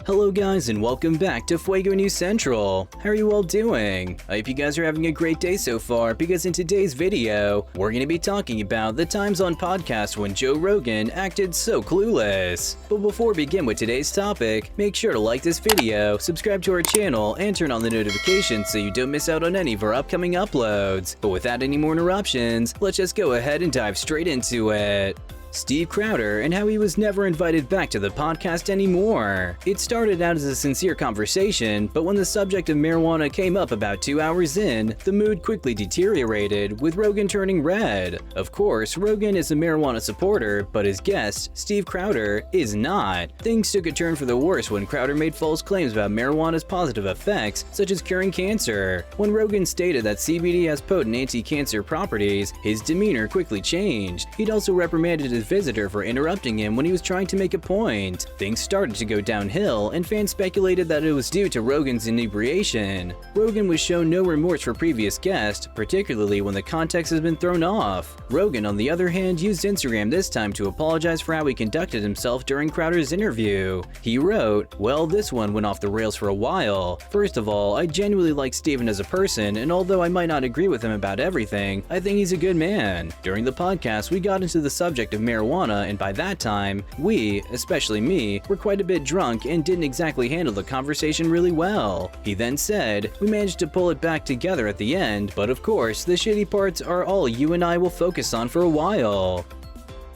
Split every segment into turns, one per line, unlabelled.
Hello guys and welcome back to Fuego News Central. How are you all doing? I hope you guys are having a great day so far because in today's video, we're going to be talking about the times on podcasts when Joe Rogan acted so clueless. But before we begin with today's topic, make sure to like this video, subscribe to our channel, and turn on the notifications so you don't miss out on any of our upcoming uploads. But without any more interruptions, let's just go ahead and dive straight into it. Steve Crowder and how he was never invited back to the podcast anymore. It started out as a sincere conversation, but when the subject of marijuana came up about 2 hours in, the mood quickly deteriorated, with Rogan turning red. Of course, Rogan is a marijuana supporter, but his guest, Steve Crowder, is not. Things took a turn for the worse when Crowder made false claims about marijuana's positive effects, such as curing cancer. When Rogan stated that CBD has potent anti-cancer properties, his demeanor quickly changed. He'd also reprimanded his visitor for interrupting him when he was trying to make a point. Things started to go downhill, and fans speculated that it was due to Rogan's inebriation. Rogan was shown no remorse for previous guests, particularly when the context has been thrown off. Rogan, on the other hand, used Instagram this time to apologize for how he conducted himself during Crowder's interview. He wrote, "Well, this one went off the rails for a while. First of all, I genuinely like Steven as a person, and although I might not agree with him about everything, I think he's a good man. During the podcast, we got into the subject of marijuana, and by that time, we, especially me, were quite a bit drunk and didn't exactly handle the conversation really well." He then said, "We managed to pull it back together at the end, but of course, the shitty parts are all you and I will focus on for a while."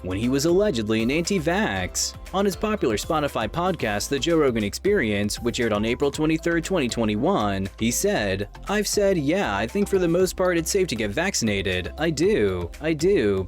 When he was allegedly an anti-vax. On his popular Spotify podcast, The Joe Rogan Experience, which aired on April 23, 2021, he said, "I've said, yeah, I think for the most part it's safe to get vaccinated. I do,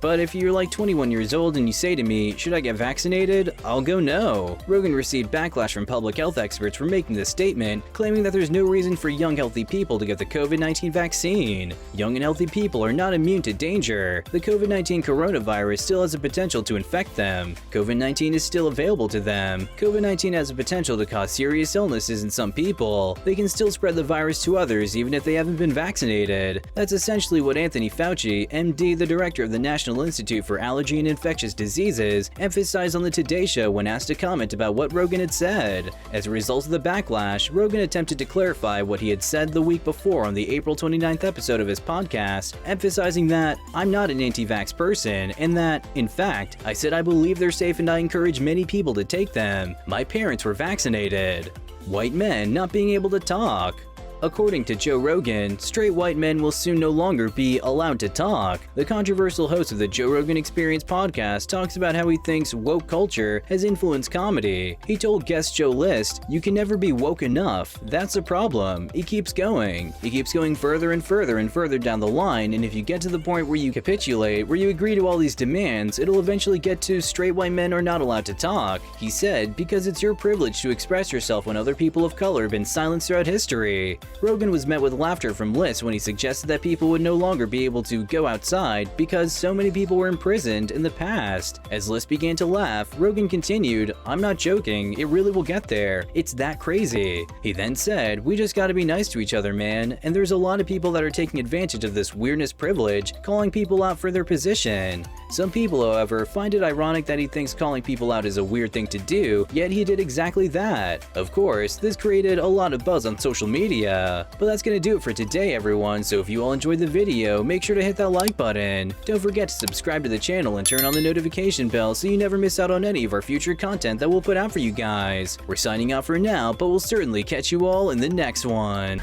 but if you're like 21 years old and you say to me, should I get vaccinated? I'll go no." Rogan received backlash from public health experts for making this statement, claiming that there's no reason for young healthy people to get the COVID-19 vaccine. Young and healthy people are not immune to danger. The COVID-19 coronavirus still has a potential to infect them. COVID-19 is still available to them. COVID-19 has a potential to cause serious illnesses in some people. They can still spread the virus to others even if they haven't been vaccinated. That's essentially what Anthony Fauci, MD, the director of the National Institute for Allergy and Infectious Diseases, emphasized on the Today Show when asked to comment about what Rogan had said. As a result of the backlash, Rogan attempted to clarify what he had said the week before on the April 29th episode of his podcast, emphasizing that, "I'm not an anti-vax person, and that, in fact, I said I believe they're safe and I encourage many people to take them. My parents were vaccinated." White men not being able to talk. According to Joe Rogan, straight white men will soon no longer be allowed to talk. The controversial host of the Joe Rogan Experience podcast talks about how he thinks woke culture has influenced comedy. He told guest Joe List, "You can never be woke enough. That's the problem. He keeps going. He keeps going further and further and further down the line, and if you get to the point where you capitulate, where you agree to all these demands, it'll eventually get to straight white men are not allowed to talk." He said, "Because it's your privilege to express yourself when other people of color have been silenced throughout history." Rogan was met with laughter from List when he suggested that people would no longer be able to go outside because so many people were imprisoned in the past. As List began to laugh, Rogan continued, "I'm not joking, it really will get there. It's that crazy." He then said, "We just gotta be nice to each other, man, and there's a lot of people that are taking advantage of this weirdness privilege, calling people out for their position." Some people, however, find it ironic that he thinks calling people out is a weird thing to do, yet he did exactly that. Of course, this created a lot of buzz on social media. But that's gonna do it for today, everyone, so if you all enjoyed the video, make sure to hit that like button. Don't forget to subscribe to the channel and turn on the notification bell so you never miss out on any of our future content that we'll put out for you guys. We're signing out for now, but we'll certainly catch you all in the next one.